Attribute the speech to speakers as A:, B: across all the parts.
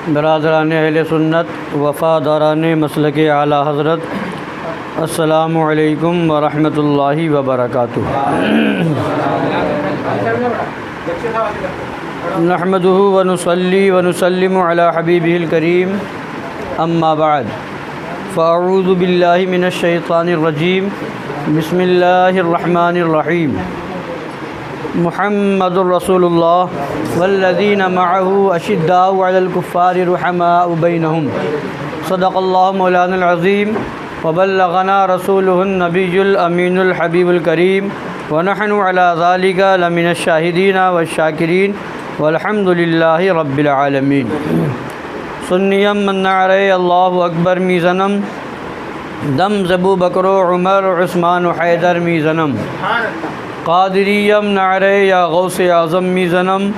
A: برادران اہل سنت وفاداران مسلک اعلیٰ حضرت، السلام علیکم ورحمۃ اللہ وبرکاتہ۔ نحمدہ ونصلی ونسلم علی حبیبہ الکریم، اما بعد فاعوذ باللہ من الشیطان الرجیم، بسم اللہ الرحمن الرحیم۔ محمد رسول اللہ والذین معہ اشداء علی الکفار رحماء بینہم، صدق اللہ مولانا العظیم وبلغنا رسولہ النبی الامین الحبیب الکریم، ونحن علی ذالک لمن الشاہدین والشاکرین والحمد للہ رب العالمین۔ سنیم من نعرے اللہ اکبر میزنم، دم زبو بکر و عمر عثمان و حیدر میزنم، قادریم نعرے یا غوث اعظم میزنم،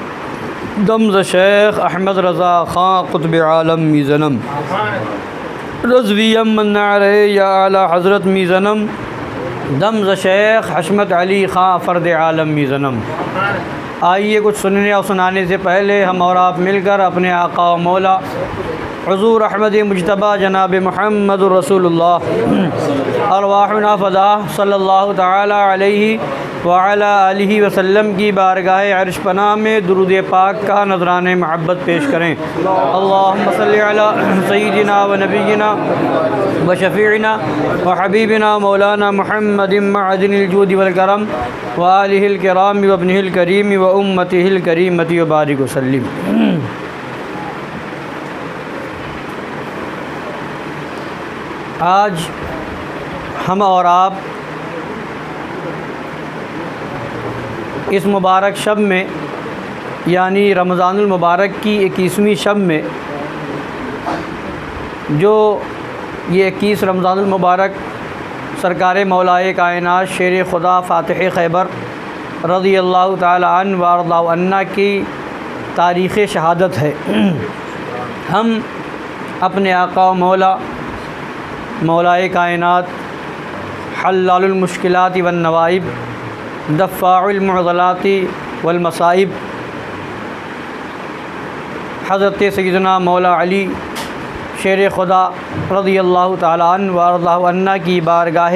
A: دم ز شیخ احمد رضا خان قطب عالم میزنم، رضویم من نعرے یا اعلیٰ حضرت میزنم، دم ز شیخ حشمت علی خان فرد عالم میزنم۔ آئیے کچھ سننے اور سنانے سے پہلے ہم اور آپ مل کر اپنے آقا و مولا حضور احمد مجتبیٰ جناب محمد رسول اللہ ارواحنا فدا صلی اللہ تعالی علیہ وعلی آلہ وسلم کی بارگاہ عرش پناہ میں درود پاک کا نذران محبت پیش کریں۔ اللہم صلی علی سیدنا و نبینا و شفیعنا و حبیبنا مولانا محمد معدن الجود والکرم و آلہ الکرام و ابنہ الکریم و امتہ الکریمۃ و بارک وسلم۔ آج ہم اور آپ اس مبارک شب میں یعنی رمضان المبارک کی 21ویں شب میں، جو یہ 21 رمضان المبارک سرکار مولائے کائنات شیر خدا فاتح خیبر رضی اللہ تعالی عنہ وارضا عنہ کی تاریخ شہادت ہے۔ ہم اپنے آقا و مولا مولائے کائنات حلال المشکلات والنوائب، دفاع المعضلات والمصائب، حضرت سیدنا مولا علی شیر خدا رضی اللہ تعالیٰ عنہ وارضا عنہ کی بارگاہ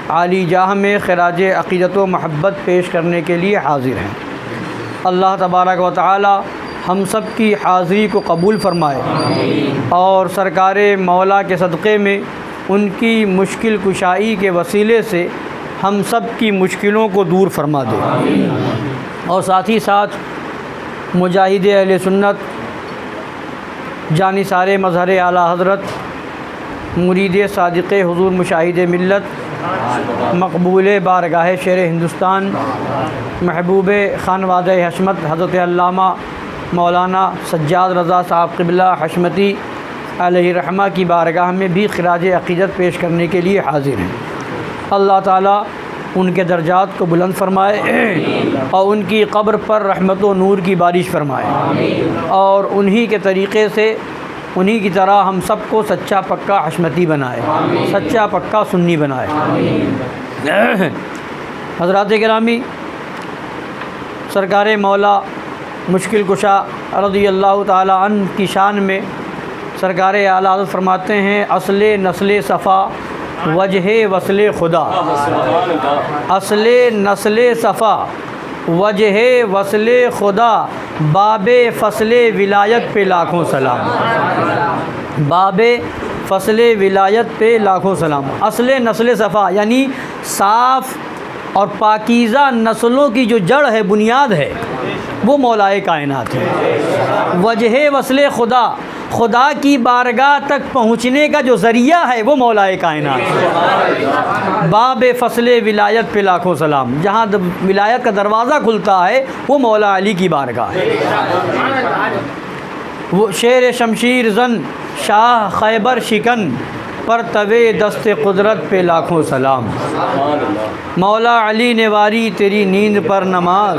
A: عالی جاہ میں خراج عقیدت و محبت پیش کرنے کے لیے حاضر ہیں۔ اللہ تبارک و تعالی ہم سب کی حاضری کو قبول فرمائے اور سرکار مولا کے صدقے میں ان کی مشکل کشائی کے وسیلے سے ہم سب کی مشکلوں کو دور فرما دے، اور ساتھ ہی ساتھ مجاہد اہل سنت جانثار مظہر اعلیٰ حضرت مرید صادق حضور مشاہد ملت مقبول بارگاہ شیر ہندوستان محبوب خانوادہ حشمت حضرت علامہ مولانا سجاد رضا صاحب قبلہ حشمتی علیہ رحمہ کی بارگاہ میں بھی خراج عقیدت پیش کرنے کے لیے حاضر ہیں۔ اللہ تعالیٰ ان کے درجات کو بلند فرمائے اور ان کی قبر پر رحمت و نور کی بارش فرمائے، اور انہی کے طریقے سے انہی کی طرح ہم سب کو سچا پکا حشمتی بنائے، سچا پکا سنی بنائے۔ حضرات گرامی، سرکار مولا مشکل کشا رضی اللہ تعالی عنہ کی شان میں سرکار اعلیٰ حضرت فرماتے ہیں، اصل نسل صفا وجہ وصل خدا، اصل نسل صفا وجہ وصل خدا، باب فصل ولایت پہ لاکھوں سلام، باب فصل ولایت پہ لاکھوں سلام۔ اصل نسل صفا یعنی صاف اور پاکیزہ نسلوں کی جو جڑ ہے، بنیاد ہے، وہ مولائے کائنات ہے۔ وجہ وصل خدا، خدا کی بارگاہ تک پہنچنے کا جو ذریعہ ہے وہ مولائے کائنات ہے۔ باب فصل ولایت پہ لاکھوں سلام، جہاں ولایت کا دروازہ کھلتا ہے وہ مولا علی کی بارگاہ ہے۔ وہ شیر شمشیر زن شاہ خیبر شکن، پر توے دست قدرت پہ لاکھوں سلام۔ مولا علی نے واری تیری نیند پر نماز،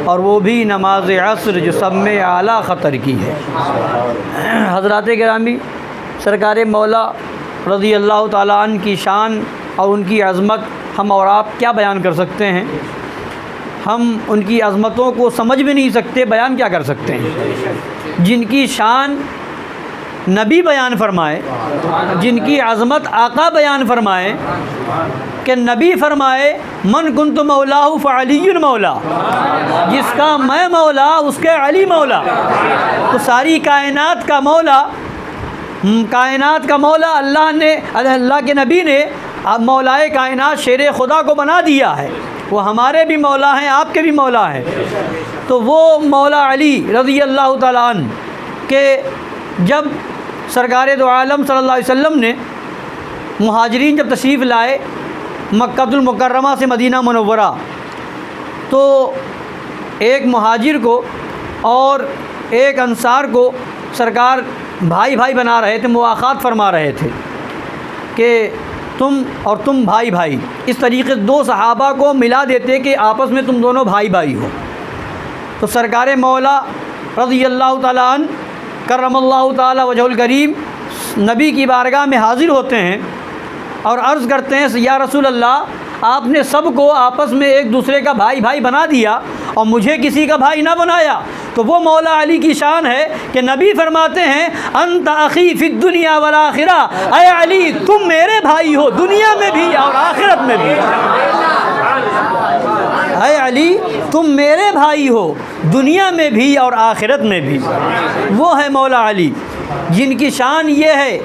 A: اور وہ بھی نماز عصر جو سب میں اعلیٰ خطر کی ہے۔ حضرات گرامی، سرکار مولا رضی اللہ تعالیٰ عنہ کی شان اور ان کی عظمت ہم اور آپ کیا بیان کر سکتے ہیں؟ ہم ان کی عظمتوں کو سمجھ بھی نہیں سکتے، بیان کیا کر سکتے ہیں؟ جن کی شان نبی بیان فرمائے، جن کی عظمت آقا بیان فرمائے کہ نبی فرمائے من کنت مولا فعلی مولا، جس کا میں مولا اس کے علی مولا۔ تو ساری کائنات کا مولا اللہ کے نبی نے مولائے کائنات شیر خدا کو بنا دیا ہے، وہ ہمارے بھی مولا ہیں، آپ کے بھی مولا ہیں۔ تو وہ مولا علی رضی اللہ تعالیٰ عنہ کہ جب سرکار دو عالم صلی اللہ علیہ وسلم نے مہاجرین جب تشریف لائے مکہ المکرمہ سے مدینہ منورہ، تو ایک مہاجر کو اور ایک انصار کو سرکار بھائی بھائی بنا رہے تھے، مواخات فرما رہے تھے کہ تم بھائی بھائی، اس طریقے دو صحابہ کو ملا دیتے کہ آپس میں تم دونوں بھائی بھائی ہو۔ تو سرکار مولا رضی اللہ تعالیٰ عنہ کرم اللہ تعالیٰ وجہ الکریم نبی کی بارگاہ میں حاضر ہوتے ہیں اور عرض کرتے ہیں یا رسول اللہ، آپ نے سب کو آپس میں ایک دوسرے کا بھائی بھائی بنا دیا اور مجھے کسی کا بھائی نہ بنایا۔ تو وہ مولا علی کی شان ہے کہ نبی فرماتے ہیں انت اخی فی الدنیا والآخرہ، اے علی تم میرے بھائی ہو دنیا میں بھی اور آخرت میں بھی۔ اے علی تم میرے بھائی ہو دنیا میں بھی اور آخرت میں بھی۔ وہ ہے مولا علی جن کی شان یہ ہے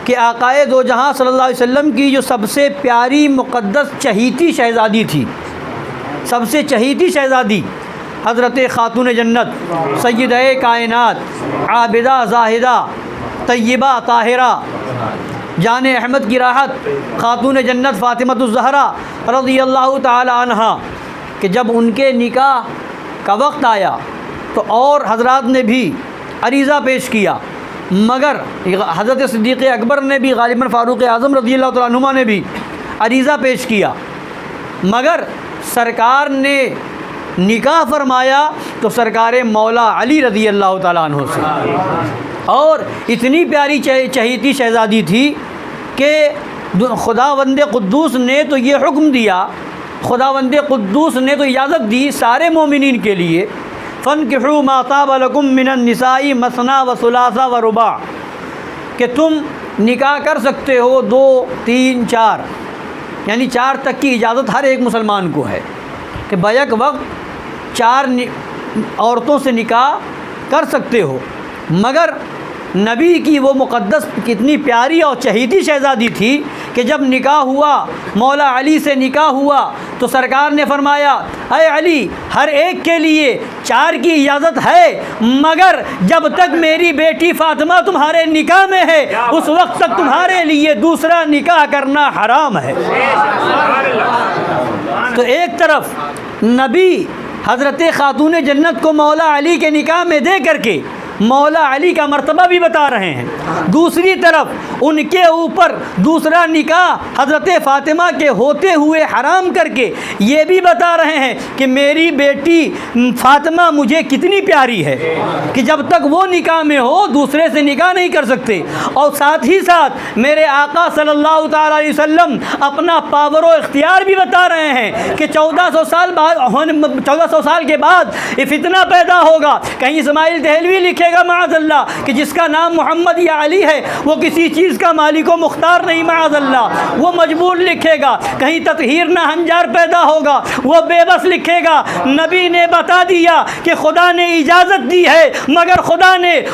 A: کہ آقائے دو جہاں صلی اللہ علیہ وسلم کی جو سب سے پیاری مقدس چہیتی شہزادی تھی، سب سے چہیتی شہزادی حضرت خاتون جنت سیدہ کائنات عابدہ زاہدہ طیبہ طاہرہ جان احمد کی راحت خاتون جنت فاطمۃ الزہرا رضی اللہ تعالی عنہا کہ جب ان کے نکاح کا وقت آیا تو اور حضرات نے بھی عریضہ پیش کیا، مگر حضرت صدیق اکبر نے بھی، غالباً فاروق اعظم رضی اللہ تعالیٰ عنہما نے بھی عریضہ پیش کیا، مگر سرکار نے نکاح فرمایا تو سرکار مولا علی رضی اللہ تعالیٰ عنہ سے، اور اتنی پیاری چہیتی شہزادی تھی کہ خداوند قدوس نے تو یہ حکم دیا، خداوند قدوس نے تو اجازت دی سارے مومنین کے لیے فَانْكِحُوا مَا طَابَ لَكُم مِّنَ النِّسَاءِ مَثْنَىٰ وَثُلَاثَ وَرُبَاعَ، کہ تم نکاح کر سکتے ہو 2 3 4، یعنی 4 تک کی اجازت ہر ایک مسلمان کو ہے کہ بیک وقت 4 عورتوں سے نکاح کر سکتے ہو۔ مگر نبی کی وہ مقدس کتنی پیاری اور چہیتی شہزادی تھی کہ جب نکاح ہوا، مولا علی سے نکاح ہوا تو سرکار نے فرمایا اے علی ہر ایک کے لیے 4 کی اجازت ہے، مگر جب تک میری بیٹی فاطمہ تمہارے نکاح میں ہے اس وقت تک تمہارے لیے دوسرا نکاح کرنا حرام ہے۔ تو ایک طرف نبی حضرت خاتون جنت کو مولا علی کے نکاح میں دے کر کے مولا علی کا مرتبہ بھی بتا رہے ہیں، دوسری طرف ان کے اوپر دوسرا نکاح حضرت فاطمہ کے ہوتے ہوئے حرام کر کے یہ بھی بتا رہے ہیں کہ میری بیٹی فاطمہ مجھے کتنی پیاری ہے کہ جب تک وہ نکاح میں ہو دوسرے سے نکاح نہیں کر سکتے۔ اور ساتھ ہی ساتھ میرے آقا صلی اللہ تعالیٰ علیہ وسلم اپنا پاور و اختیار بھی بتا رہے ہیں کہ 1400 سال کے بعد یہ فتنہ پیدا ہوگا، کہیں اسماعیل دہلوی لکھے گا معاذ اللہ کہ جس کا نام محمد یا علی ہے وہ کسی چیز کا مالک و مختار نہیں معاذ اللہ، وہ مجبور لکھے گا، کہیں تطہیر نہ ہنجار پیدا ہوگا وہ بے بس لکھے گا۔ نبی نے بتا دیا کہ خدا نے اجازت دی ہے، مگر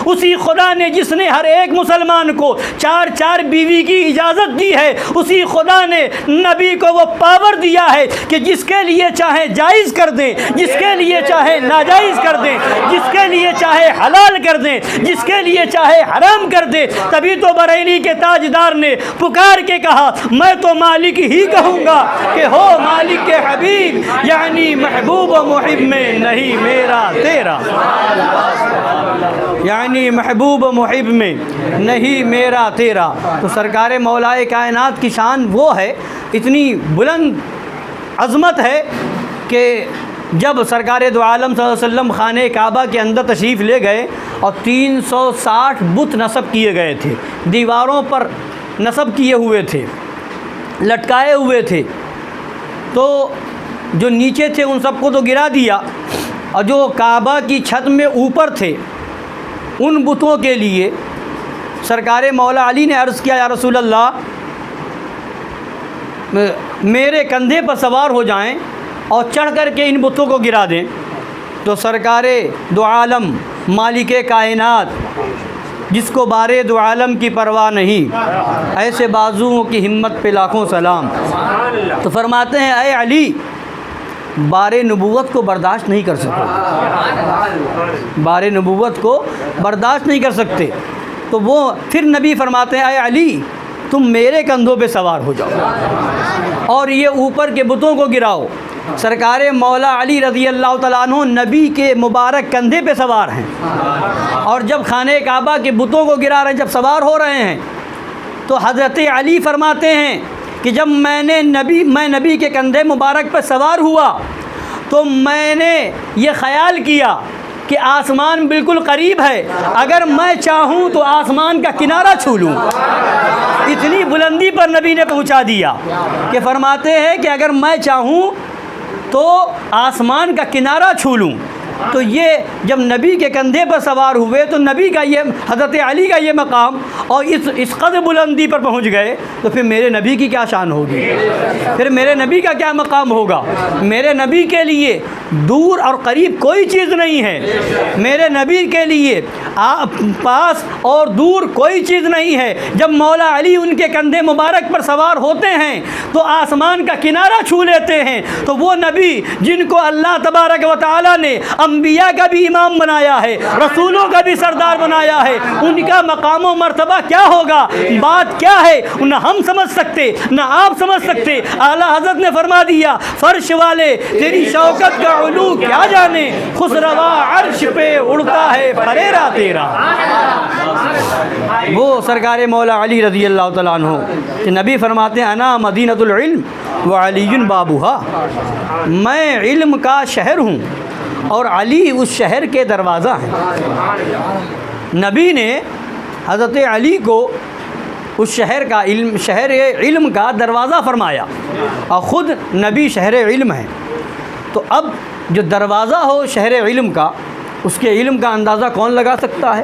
A: اسی خدا نے جس نے ہر ایک مسلمان کو 4 بیوی کی اجازت دی ہے، اسی خدا نے نبی کو وہ پاور دیا ہے کہ جس کے لیے چاہے جائز کر دیں، جس کے لیے چاہے ناجائز کر دیں، جس کے لیے چاہے حلال کر دیں، جس کے لیے چاہے حرام کر دیں۔ تبھی تو بریلی کے تاجدار نے پکار کے کہا میں تو مالک ہی کہوں گا کہ ہو مالک کے حبیب، یعنی محبوب و محب میں نہیں میرا تیرا، یعنی محبوب و محب میں نہیں میرا تیرا۔ تو سرکار مولائے کائنات کی شان وہ ہے، اتنی بلند عظمت ہے کہ جب سرکار دو عالم صلی اللہ علیہ وسلم خانہ کعبہ کے اندر تشریف لے گئے اور 360 بت نصب کیے گئے تھے، دیواروں پر نصب کیے ہوئے تھے، لٹکائے ہوئے تھے، تو جو نیچے تھے ان سب کو تو گرا دیا، اور جو کعبہ کی چھت میں اوپر تھے ان بتوں کے لیے سرکار مولا علی نے عرض کیا یا رسول اللہ میرے کندھے پر سوار ہو جائیں اور چڑھ کر کے ان بتوں کو گرا دیں. تو سرکار دو عالم مالک کائنات جس کو بارے دو عالم کی پرواہ نہیں، ایسے بازوؤں کی ہمت پہ لاکھوں سلام. تو فرماتے ہیں اے علی بار نبوت کو برداشت نہیں کر سکتے، بار نبوت کو برداشت نہیں کر سکتے. تو وہ پھر نبی فرماتے ہیں اے علی تم میرے کندھوں پہ سوار ہو جاؤ اور یہ اوپر کے بتوں کو گراؤ. سرکار مولا علی رضی اللہ تعالیٰ عنہ نبی کے مبارک کندھے پہ سوار ہیں، اور جب خانہ کعبہ کے بتوں کو گرا رہے ہیں، جب سوار ہو رہے ہیں، تو حضرت علی فرماتے ہیں کہ جب میں نبی کے کندھے مبارک پر سوار ہوا تو میں نے یہ خیال کیا کہ آسمان بالکل قریب ہے، اگر میں چاہوں تو آسمان کا کنارہ چھو لوں. اتنی بلندی پر نبی نے پہنچا دیا کہ فرماتے ہیں کہ اگر میں چاہوں تو آسمان کا کنارہ چھو لوں. تو یہ جب نبی کے کندھے پر سوار ہوئے تو نبی کا یہ حضرت علی کا یہ مقام اور اس قدر بلندی پر پہنچ گئے، تو پھر میرے نبی کی کیا شان ہوگی، پھر میرے نبی کا کیا مقام ہوگا. میرے نبی کے لیے دور اور قریب کوئی چیز نہیں ہے، میرے نبی کے لیے پاس اور دور کوئی چیز نہیں ہے. جب مولا علی ان کے کندھے مبارک پر سوار ہوتے ہیں تو آسمان کا کنارہ چھو لیتے ہیں. تو وہ نبی جن کو اللہ تبارک و تعالیٰ نے انبیاء کا بھی امام بنایا ہے، رسولوں کا بھی سردار بنایا ہے، ان کا مقام و مرتبہ کیا ہوگا، بات کیا ہے، نہ ہم سمجھ سکتے نہ آپ سمجھ سکتے. اعلیٰ حضرت نے فرما دیا فرش والے تیری شوکت کا علو کیا جانے، خسروا عرش پہ اڑتا ہے پھریرا تیرا. وہ سرکار مولا علی رضی اللہ تعالیٰ عنہ کہ نبی فرماتے ہیں انا مدینۃ العلم وعلی بابھا، میں علم کا شہر ہوں اور علی اس شہر کے دروازہ ہیں. نبی نے حضرت علی کو اس شہر علم کا دروازہ فرمایا، اور خود نبی شہر علم ہے. تو اب جو دروازہ ہو شہر علم کا، اس کے علم کا اندازہ کون لگا سکتا ہے.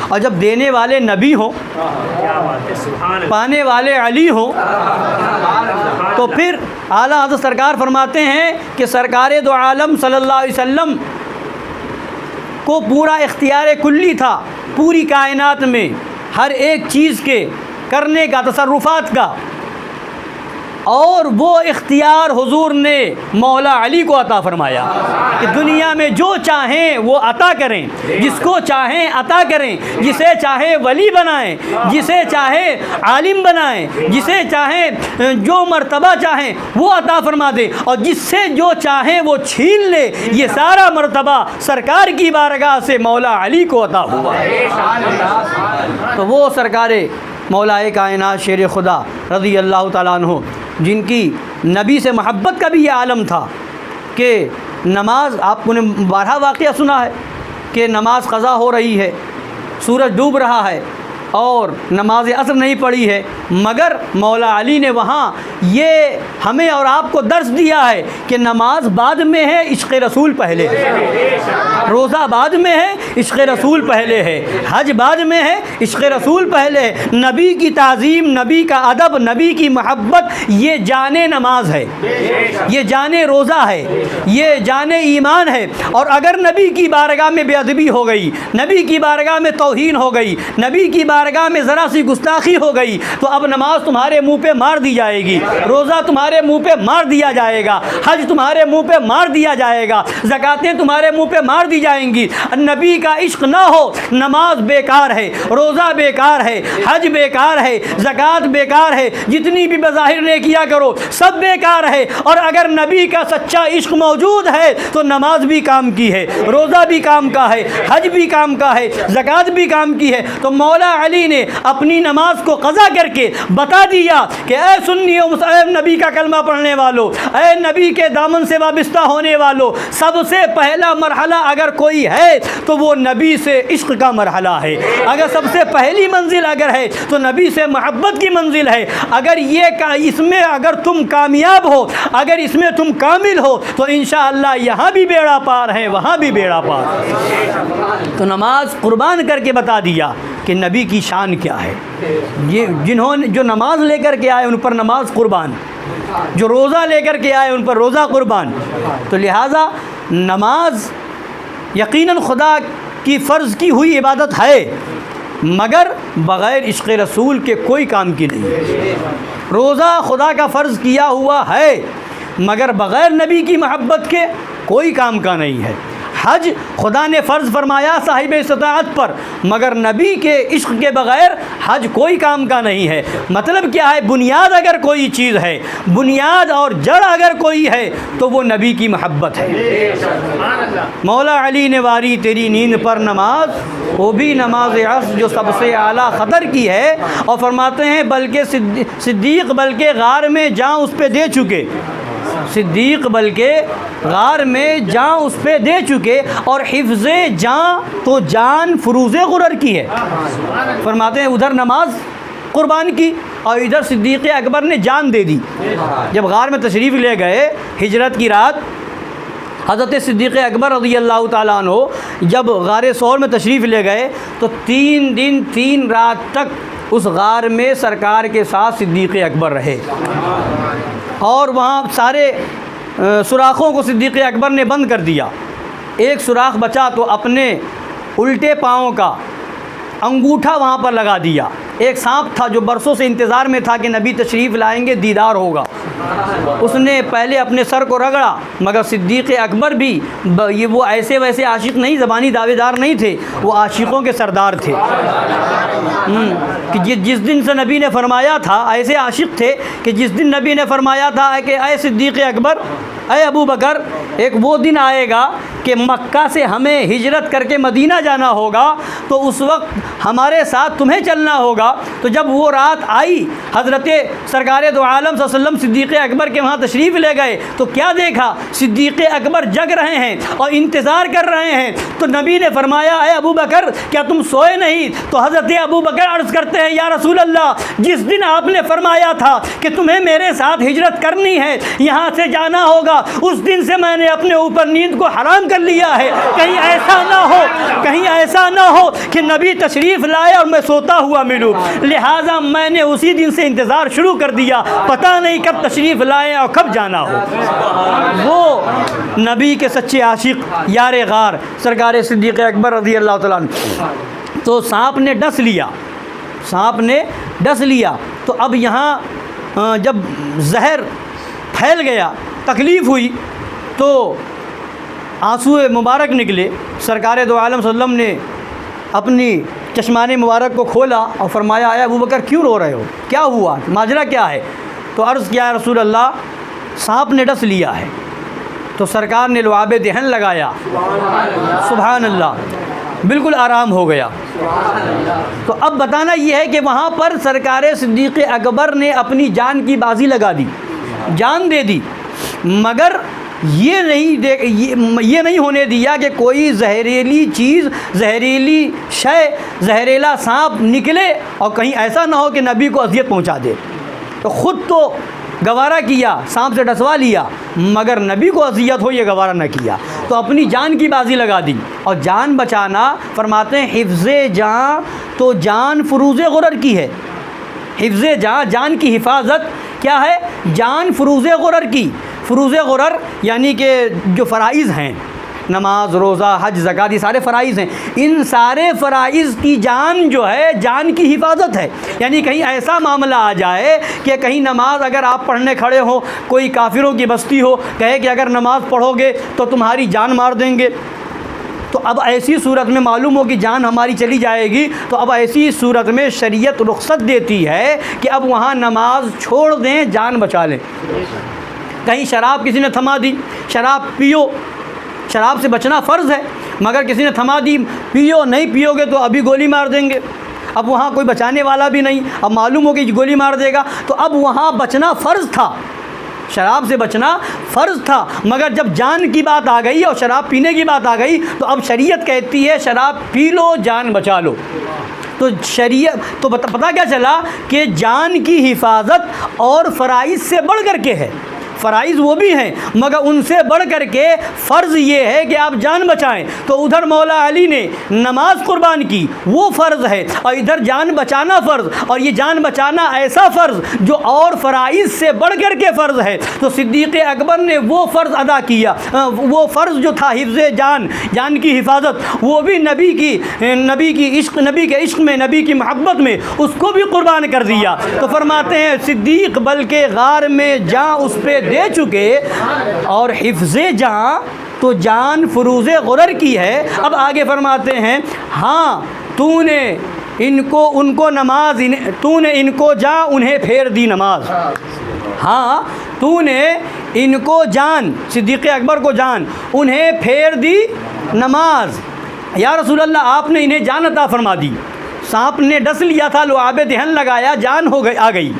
A: اور جب دینے والے نبی ہوں، پانے والے علی ہوں، تو پھر اعلیٰ حضرت سرکار فرماتے ہیں کہ سرکار دو عالم صلی اللہ علیہ وسلم کو پورا اختیار کلی تھا پوری کائنات میں ہر ایک چیز کے کرنے کا، تصرفات کا، اور وہ اختیار حضور نے مولا علی کو عطا فرمایا کہ دنیا میں جو چاہیں وہ عطا کریں، جس کو چاہیں عطا کریں، جسے چاہے ولی بنائیں، جسے چاہے عالم بنائیں، جسے چاہیں جو مرتبہ چاہیں وہ عطا فرما دیں، اور جس سے جو چاہیں وہ چھین لے. یہ سارا مرتبہ سرکار کی بارگاہ سے مولا علی کو عطا ہوا. تو وہ سرکار مولا کائنات شیر خدا رضی اللہ تعالیٰ عنہ جن کی نبی سے محبت کا بھی یہ عالم تھا کہ نماز، آپ نے بارہا واقعہ سنا ہے کہ نماز قضا ہو رہی ہے، سورج ڈوب رہا ہے اور نماز عصر نہیں پڑھی ہے، مگر مولا علی نے وہاں یہ ہمیں اور آپ کو درس دیا ہے کہ نماز بعد میں ہے، عشق رسول پہلے ہے. روزہ بعد میں ہے، عشق رسول پہلے ہے. حج بعد میں ہے، عشق رسول پہلے ہے. نبی کی تعظیم، نبی کا ادب، نبی کی محبت، یہ جان نماز ہے، یہ جان روزہ ہے، یہ جان ایمان ہے. اور اگر نبی کی بارگاہ میں بے ادبی ہو گئی، نبی کی بارگاہ میں توہین ہو گئی، نبی کی بارگاہ میں ذرا سی گستاخی ہو گئی، تو اب نماز تمہارے منہ پہ مار دی جائے گی، روزہ تمہارے منہ پہ مار دیا جائے گا، حج تمہارے منہ پہ مار دیا جائے گا، زکاتیں تمہارے منہ پہ مار دی جائیں گی. نبی کا عشق نہ ہو، نماز بیکار ہے، روزہ بیکار ہے، حج بیکار ہے، زکات بیکار ہے، جتنی بھی بظاہر نیکیاں کرو سب بیکار ہے. اور اگر نبی کا سچا عشق موجود ہے تو نماز بھی کام کی ہے، روزہ بھی کام کا ہے، حج بھی کام کا ہے، زکات بھی کام کی ہے. تو مولا علی نے اپنی نماز کو قضا کر کے بتا دیا کہ اے سنیو، اے نبی کا کلمہ پڑھنے والو، اے نبی کے دامن سے وابستہ ہونے والو، سب سے پہلا مرحلہ اگر کوئی ہے تو وہ نبی سے عشق کا مرحلہ ہے. اگر سب سے پہلی منزل اگر ہے تو نبی سے محبت کی منزل ہے. اگر اس میں اگر تم کامیاب ہو، اگر اس میں تم کامل ہو تو انشاءاللہ یہاں بھی بیڑا پار ہے، وہاں بھی بیڑا پار. تو نماز قربان کر کے بتا دیا کہ نبی کی شان کیا ہے. یہ جنہوں نے جو نماز لے کر کے آئے ان پر نماز قربان، جو روزہ لے کر کے آئے ان پر روزہ قربان. تو لہٰذا نماز یقیناً خدا کی فرض کی ہوئی عبادت ہے، مگر بغیر عشق رسول کے کوئی کام کی نہیں. روزہ خدا کا فرض کیا ہوا ہے، مگر بغیر نبی کی محبت کے کوئی کام کا نہیں ہے. حج خدا نے فرض فرمایا صاحب استطاعت پر، مگر نبی کے عشق کے بغیر حج کوئی کام کا نہیں ہے. مطلب کیا ہے؟ بنیاد اگر کوئی چیز ہے، بنیاد اور جڑ اگر کوئی ہے تو وہ نبی کی محبت ہے. مولا علی نے واری تیری نیند پر نماز، وہ بھی نماز عصر جو سب سے اعلیٰ قدر کی ہے. اور فرماتے ہیں بلکہ صدیق بلکہ غار میں جان اس پہ دے چکے، صدیق بلکہ غار میں جان اس پہ دے چکے، اور حفظ جان تو جان فروز غرر کی ہے. فرماتے ہیں ادھر نماز قربان کی اور ادھر صدیق اکبر نے جان دے دی. جب غار میں تشریف لے گئے ہجرت کی رات، حضرت صدیق اکبر رضی اللہ تعالیٰ عنہ جب غار ثور میں تشریف لے گئے تو 3 دن 3 رات تک اس غار میں سرکار کے ساتھ صدیق اکبر رہے، اور وہاں سارے سوراخوں کو صدیق اکبر نے بند کر دیا. ایک سوراخ بچا تو اپنے الٹے پاؤں کا انگوٹھا وہاں پر لگا دیا. ایک سانپ تھا جو برسوں سے انتظار میں تھا کہ نبی تشریف لائیں گے، دیدار ہوگا. اس نے پہلے اپنے سر کو رگڑا، مگر صدیق اکبر بھی یہ وہ ایسے ویسے عاشق نہیں، زبانی دعوے دار نہیں تھے، وہ عاشقوں کے سردار تھے. کہ جس دن سے نبی نے فرمایا تھا، ایسے عاشق تھے کہ جس دن نبی نے فرمایا تھا کہ اے صدیق اکبر، اے ابو بکر، ایک وہ دن آئے گا کہ مکہ سے ہمیں ہجرت کر کے مدینہ جانا ہوگا، تو اس وقت ہمارے ساتھ تمہیں چلنا ہوگا. تو جب وہ رات آئی، حضرت سرکار دو عالم صلی اللہ علیہ وسلم صدیق اکبر کے وہاں تشریف لے گئے تو کیا دیکھا؟ صدیق اکبر جگ رہے ہیں اور انتظار کر رہے ہیں. تو نبی نے فرمایا اے ابو بکر، کیا تم سوئے نہیں؟ تو حضرت ابو بکر عرض کرتے ہیں یا رسول اللہ، جس دن آپ نے فرمایا تھا کہ تمہیں میرے ساتھ ہجرت کرنی ہے، یہاں سے جانا ہوگا، اس دن سے میں نے اپنے اوپر نیند کو حرام کر لیا ہے. کہیں ایسا نہ ہو، کہیں ایسا نہ ہو کہ نبی تشریف لائے اور میں سوتا ہوا ملوں. لہٰذا میں نے اسی دن سے انتظار شروع کر دیا، پتہ نہیں کب تشریف لائے اور کب جانا ہو. وہ نبی کے سچے عاشق یار غار سرکار صدیق اکبر رضی اللہ تعالیٰ عنہ. تو سانپ نے ڈس لیا، سانپ نے ڈس لیا. تو اب یہاں جب زہر پھیل گیا، تکلیف ہوئی، تو آنسو مبارک نکلے. سرکار دو عالم صلی اللہ علیہ وسلم نے اپنی چشمان مبارک کو کھولا اور فرمایا اے ابو بکر کیوں رو رہے ہو؟ کیا ہوا؟ ماجرا کیا ہے؟ تو عرض کیا رسول اللہ، سانپ نے ڈس لیا ہے. تو سرکار نے لعاب دہن لگایا، سبحان اللہ، بالکل آرام ہو گیا. تو اب بتانا یہ ہے کہ وہاں پر سرکار صدیق اکبر نے اپنی جان کی بازی لگا دی، جان دے دی، مگر یہ نہیں ہونے دیا کہ کوئی زہریلی چیز، زہریلی شے، زہریلا سانپ نکلے اور کہیں ایسا نہ ہو کہ نبی کو اذیت پہنچا دے. تو خود تو گوارہ کیا، سانپ سے ڈسوا لیا، مگر نبی کو اذیت ہو یہ گوارہ نہ کیا. تو اپنی جان کی بازی لگا دی. اور جان بچانا، فرماتے ہیں حفظ جان تو جان فروز غرر کی ہے. حفظ جان، جان کی حفاظت کیا ہے؟ جان فروز غرر کی. فروز غرر یعنی کہ جو فرائض ہیں، نماز، روزہ، حج، زکوٰۃ، یہ سارے فرائض ہیں. ان سارے فرائض کی جان جو ہے، جان کی حفاظت ہے. یعنی کہیں ایسا معاملہ آ جائے کہ کہیں نماز اگر آپ پڑھنے کھڑے ہو، کوئی کافروں کی بستی ہو، کہے کہ اگر نماز پڑھو گے تو تمہاری جان مار دیں گے، تو اب ایسی صورت میں معلوم ہو کہ جان ہماری چلی جائے گی. تو اب ایسی صورت میں شریعت رخصت دیتی ہے کہ اب وہاں نماز چھوڑ دیں، جان بچا لیں. کہیں شراب کسی نے تھما دی، شراب پیو، شراب سے بچنا فرض ہے، مگر کسی نے تھما دی، پیو، نہیں پیو گے تو ابھی گولی مار دیں گے. اب وہاں کوئی بچانے والا بھی نہیں، اب معلوم ہو کہ گولی مار دے گا. تو اب وہاں بچنا فرض تھا، شراب سے بچنا فرض تھا، مگر جب جان کی بات آ گئی اور شراب پینے کی بات آ گئی تو اب شریعت کہتی ہے شراب پی لو، جان بچا لو. تو شریعت تو پتہ کیا چلا کہ جان کی حفاظت اور فرائض سے بڑھ کر کے ہے. فرائض وہ بھی ہیں مگر ان سے بڑھ کر کے فرض یہ ہے کہ آپ جان بچائیں. تو ادھر مولا علی نے نماز قربان کی، وہ فرض ہے، اور ادھر جان بچانا فرض، اور یہ جان بچانا ایسا فرض جو اور فرائض سے بڑھ کر کے فرض ہے. تو صدیق اکبر نے وہ فرض ادا کیا، وہ فرض جو تھا حفظ جان کی حفاظت، وہ بھی نبی کے عشق میں، نبی کی محبت میں اس کو بھی قربان کر دیا. تو فرماتے ہیں صدیق بلکہ غار میں جان اس پہ دے چکے، اور حفظ جان تو جان فروز غرر کی ہے. اب آگے فرماتے ہیں ہاں تو نے ان کو نماز، تو نے ان کو جا انہیں پھیر دی نماز. ہاں تو نے ان کو جان، صدیق اکبر کو جان، انہیں پھیر دی نماز. یا رسول اللہ آپ نے انہیں جان عطا فرما دی. سانپ نے ڈس لیا تھا، لعاب دہن لگایا، جان آ گئی.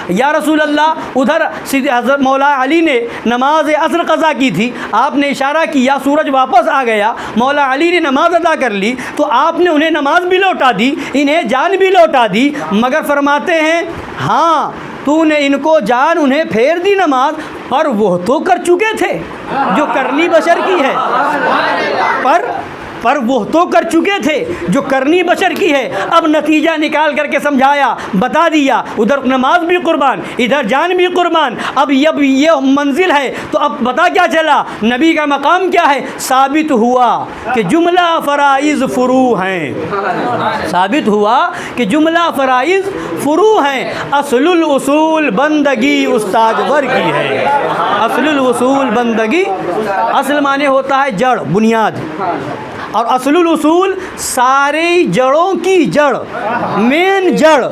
A: یا رسول اللہ ادھر حضرت مولا علی نے نماز عصر قضا کی تھی، آپ نے اشارہ کیا، سورج واپس آ گیا، مولا علی نے نماز ادا کر لی، تو آپ نے انہیں نماز بھی لوٹا دی، انہیں جان بھی لوٹا دی. مگر فرماتے ہیں ہاں تو نے ان کو جان انہیں پھیر دی نماز، پر وہ تو کر چکے تھے جو کرنی بشر کی ہے. پر وہ تو کر چکے تھے جو کرنی بشر کی ہے. اب نتیجہ نکال کر کے سمجھایا، بتا دیا، ادھر نماز بھی قربان، ادھر جان بھی قربان. اب یہ منزل ہے تو اب پتہ کیا چلا نبی کا مقام کیا ہے. ثابت ہوا کہ جملہ فرائض فروع ہیں، ثابت ہوا کہ جملہ فرائض فروع ہیں. اصل الاصول بندگی استاجور کی ہے. اصل الاصول بندگی، اصل معنی ہوتا ہے جڑ، بنیاد، اور اصل الاصول ساری جڑوں کی جڑ، مین جڑ.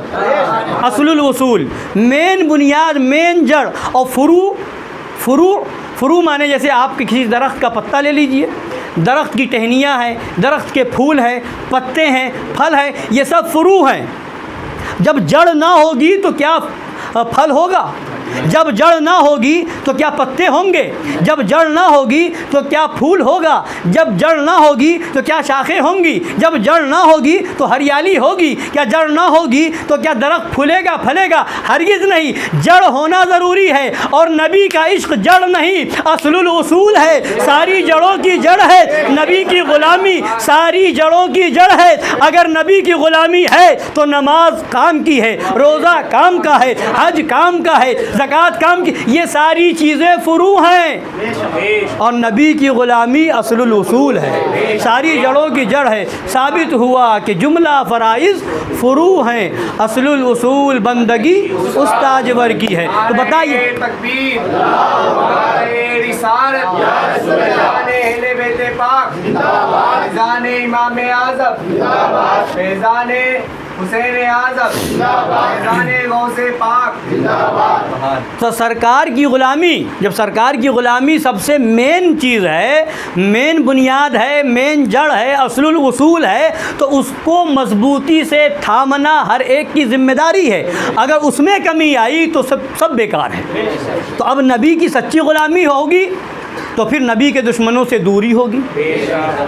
A: اصل الاصول مین بنیاد، مین جڑ. اور فروع معنی جیسے آپ کسی درخت کا پتا لے لیجئے، درخت کی ٹہنیاں ہیں، درخت کے پھول ہیں، پتے ہیں، پھل ہیں، یہ سب فروع ہیں. جب جڑ نہ ہوگی تو کیا پھل ہوگا؟ جب جڑ نہ ہوگی تو کیا پتے ہوں گے؟ جب جڑ نہ ہوگی تو کیا پھول ہوگا؟ جب جڑ نہ ہوگی تو کیا شاخیں ہوں گی؟ جب جڑ نہ ہوگی تو ہریالی ہوگی؟ کیا جڑ نہ ہوگی تو کیا درخت پھولے گا، پھلے گا؟ ہرگز نہیں. جڑ ہونا ضروری ہے، اور نبی کا عشق جڑ نہیں، اصل الاصول ہے، ساری جڑوں کی جڑ ہے. نبی کی غلامی ساری جڑوں کی جڑ ہے. اگر نبی کی غلامی ہے تو نماز کام کی ہے، روزہ کام کا ہے، حج کام کا ہے، زکوٰۃ کام کی، یہ ساری چیزیں فروع ہیں. اور نبی کی غلامی اصل الاصول ہے، ساری جڑوں کی جڑ ہے. ثابت ہوا کہ جملہ فرائض فروع ہیں، اصل الاصول بندگی استاجور کی ہے. تو بتائیے
B: تکبیر، رسالت، بیت پاک، فیضان امام اعظم، فیضان حسین اعظم، فیضان غوث پاک.
A: تو سرکار کی غلامی، جب سرکار کی غلامی سب سے مین چیز ہے، مین بنیاد ہے، مین جڑ ہے، اصل الاصول ہے، تو اس کو مضبوطی سے تھامنا ہر ایک کی ذمہ داری ہے. اگر اس میں کمی آئی تو سب بیکار ہے. تو اب نبی کی سچی غلامی ہوگی تو پھر نبی کے دشمنوں سے دوری ہوگی.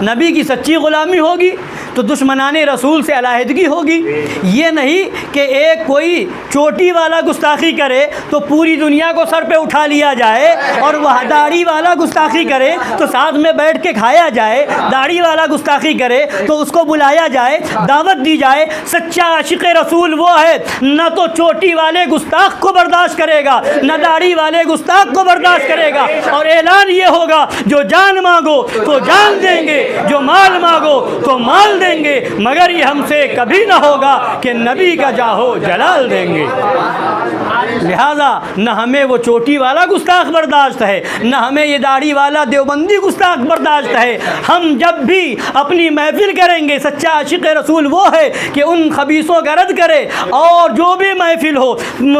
A: نبی کی سچی غلامی ہوگی تو دشمنان رسول سے علیحدگی ہوگی. یہ نہیں کہ ایک کوئی چوٹی والا گستاخی کرے تو پوری دنیا کو سر پہ اٹھا لیا جائے، اور وہ داڑھی والا گستاخی کرے تو ساتھ میں بیٹھ کے کھایا جائے. داڑھی والا گستاخی کرے تو اس کو بلایا جائے، دعوت دی جائے. سچا عاشق رسول وہ ہے نہ تو چوٹی والے گستاخ کو برداشت کرے گا، نہ داڑھی والے گستاخ کو برداشت کرے گا. اور اعلان یہ ہوگا جو جان مانگو تو جان دیں گے، جو مال مانگو تو مال دیں گے، مگر یہ ہم سے کبھی نہ ہوگا کہ نبی کا جاہو جلال دیں گے. لہذا نہ ہمیں وہ چوٹی والا گستاخ برداشت ہے، نہ ہمیں یہ داڑھی والا دیوبندی گستاخ برداشت ہے. ہم جب بھی اپنی محفل کریں گے، سچا عاشق رسول وہ ہے کہ ان خبیثوں کا رد کرے، اور جو بھی محفل ہو،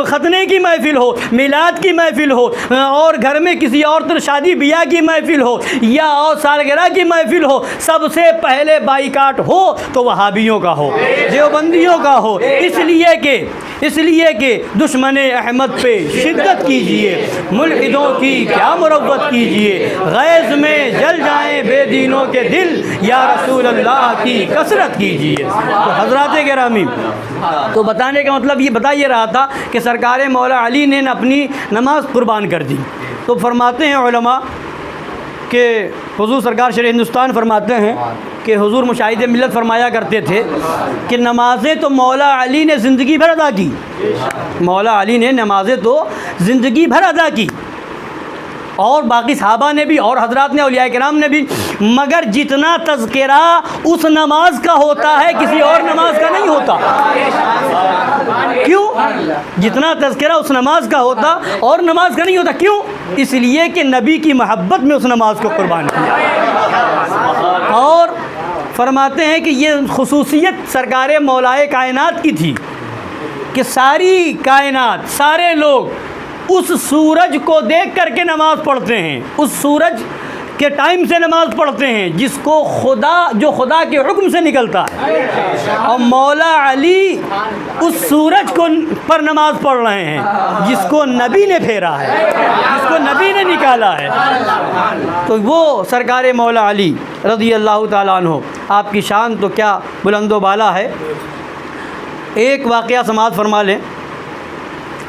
A: ختنے کی محفل ہو، میلاد کی محفل ہو، اور گھر میں کسی اور شادی بیاہ کی محفل ہو، یا اور سالگرہ کی محفل ہو، سب سے پہلے بائیکاٹ ہو تو وہابیوں کا ہو، دیوبندیوں کا ہو. اس لیے کہ دشمن احمد پہ شدت کیجئے، ملحدوں کی کیا مروت کیجئے، غیظ میں جل جائیں بے دینوں کے دل، یا رسول اللہ کی کثرت کیجئے. تو حضرات گرامی، تو بتانے کا مطلب یہ بتا یہ رہا تھا کہ سرکار مولا علی نے اپنی نماز قربان کر دی. تو فرماتے ہیں علماء کہ حضور سرکار شرع ہندوستان فرماتے ہیں کہ حضور مشاہد ملت فرمایا کرتے تھے کہ نمازیں تو مولا علی نے زندگی بھر ادا کی، مولا علی نے نمازیں تو زندگی بھر ادا کی، اور باقی صحابہ نے بھی اور حضرات نے اولیاء کرام نے بھی، مگر جتنا تذکرہ اس نماز کا ہوتا ہے کسی اور نماز کا نہیں ہوتا۔ کیوں؟ جتنا تذکرہ اس نماز کا ہوتا اور نماز کا نہیں ہوتا، کیوں؟ اس لیے کہ نبی کی محبت میں اس نماز کو قربان کیا۔ اور فرماتے ہیں کہ یہ خصوصیت سرکار مولائے کائنات کی تھی کہ ساری کائنات، سارے لوگ اس سورج کو دیکھ کر کے نماز پڑھتے ہیں، اس سورج کے ٹائم سے نماز پڑھتے ہیں جس کو جو خدا کے حکم سے نکلتا ہے، اور مولا علی اس سورج پر نماز پڑھ رہے ہیں جس کو نبی نے پھیرا ہے، جس کو نبی نے نکالا ہے۔ تو وہ سرکار مولا علی رضی اللہ تعالیٰ عنہ، آپ کی شان تو کیا بلند و بالا ہے۔ ایک واقعہ سماعت فرما لیں،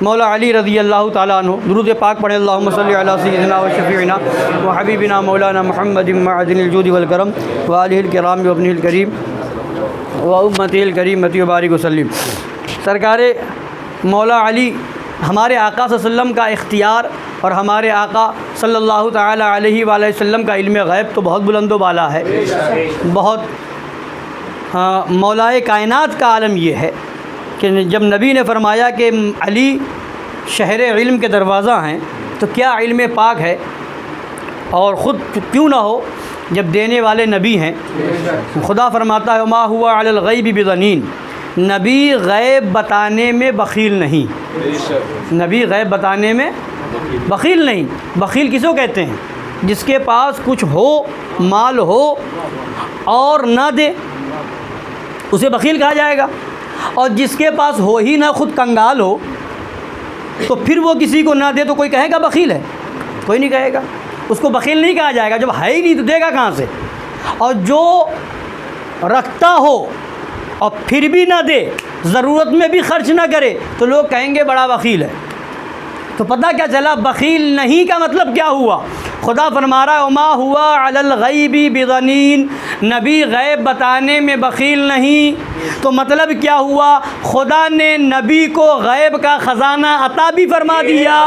A: مولا علی رضی اللہ تعالیٰ عنہ، درود پاک پڑھیں، اللہم صلی علی سیدنا و شفیعنا و حبیبنا مولانا محمد معدن الجود والکرم و آلہ الکرام و ابنہ الکریم و امتہ الکریمۃ و بارک وسلم۔ سرکار مولا علی ہمارے آقا صلی اللہ علیہ وسلم کا اختیار اور ہمارے آقا صلی اللہ تعالیٰ علیہ وآلہ وسلم کا علم غیب تو بہت بلند و بالا ہے، بہت مولائے کائنات کا عالم یہ ہے کہ جب نبی نے فرمایا کہ علی شہر علم کے دروازہ ہیں تو کیا علم پاک ہے، اور خود کیوں نہ ہو جب دینے والے نبی ہیں۔ خدا فرماتا ہے ما ہوا علی الغیب بضنین، نبی غیب بتانے میں بخیل نہیں، نبی غیب بتانے میں بخیل نہیں۔ بخیل کسو کہتے ہیں؟ جس کے پاس کچھ ہو، مال ہو اور نہ دے، اسے بخیل کہا جائے گا، اور جس کے پاس ہو ہی نہ، خود کنگال ہو، تو پھر وہ کسی کو نہ دے تو کوئی کہے گا بخیل ہے؟ کوئی نہیں کہے گا، اس کو بخیل نہیں کہا جائے گا، جب ہے ہی نہیں تو دے گا کہاں سے۔ اور جو رکھتا ہو اور پھر بھی نہ دے، ضرورت میں بھی خرچ نہ کرے، تو لوگ کہیں گے بڑا بخیل ہے۔ تو پتہ کیا چلا بخیل نہیں کا مطلب کیا ہوا؟ خدا فرما رہا ہے وما ہوا علی الغیب بضنین، نبی غیب بتانے میں بخیل نہیں۔ تو مطلب کیا ہوا؟ خدا نے نبی کو غیب کا خزانہ عطا بھی فرما دیا